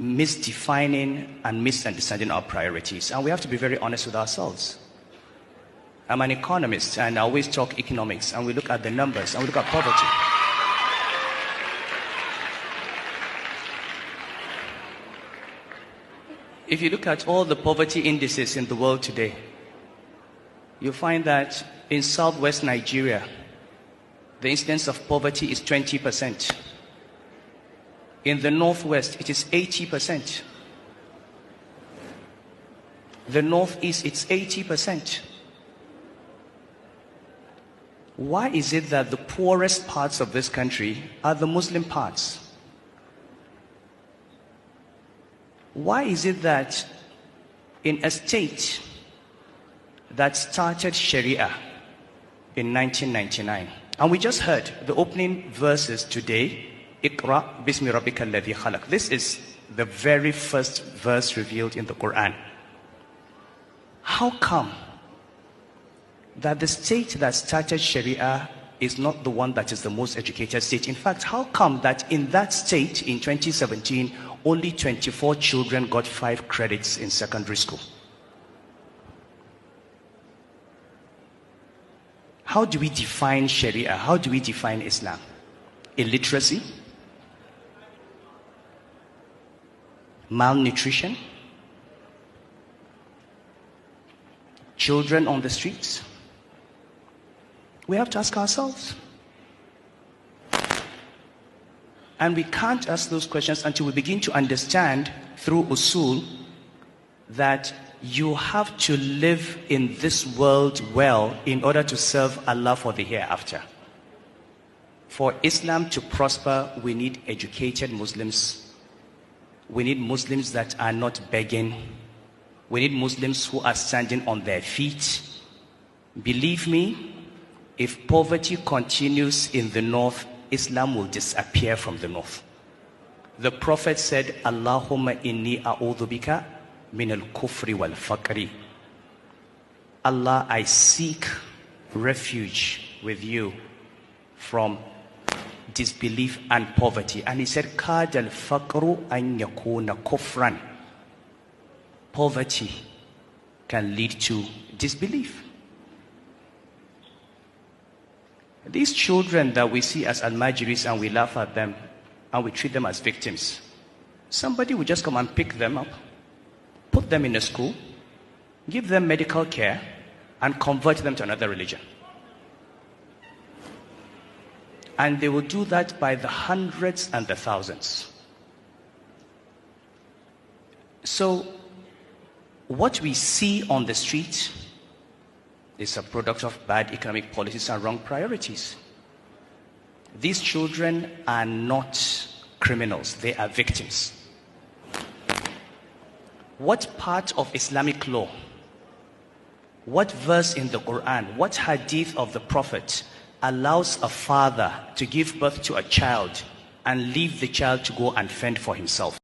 misdefining and misunderstanding our priorities. And we have to be very honest with ourselves. I'm an economist, and I always talk economics, and we look at the numbers, and we look at poverty. If you look at all the poverty indices in the world today, you'll find that in southwest Nigeria, the incidence of poverty is 20%. In the northwest, it is 80%. The northeast, it's 80%. Why is it that the poorest parts of this country are the Muslim parts? Why is it that in a state that started Sharia in 1999, and we just heard the opening verses today, Iqra bismi rabbika alladhi khalaq. This is the very first verse revealed in the Quran. How come that the state that started Sharia is not the one that is the most educated state? In fact, how come that in that state in 2017, only 24 children got 5 credits in secondary school? How do we define Sharia? How do we define Islam? Illiteracy? Malnutrition? Children on the streets? We have to ask ourselves. And we can't ask those questions until we begin to understand through usul that you have to live in this world well in order to serve Allah for the hereafter. For Islam to prosper, we need educated Muslims. We need Muslims that are not begging. We need Muslims who are standing on their feet. Believe me, if poverty continues in the north, Islam will disappear from the north. The Prophet said, Allahumma inni a'udhu bika min al-kufri wal-faqri. Allah, I seek refuge with you from disbelief and poverty. And he said, Kad al-faqru an yakuna kufran. Poverty can lead to disbelief. These children that we see as al-majiris and we laugh at them and we treat them as victims, somebody will just come and pick them up, put them in a school, give them medical care, and convert them to another religion. And they will do that by the hundreds and the thousands. So, what we see on the street is a product of bad economic policies and wrong priorities. These children are not criminals, they are victims. What part of Islamic law, what verse in the Quran, what hadith of the Prophet allows a father to give birth to a child and leave the child to go and fend for himself?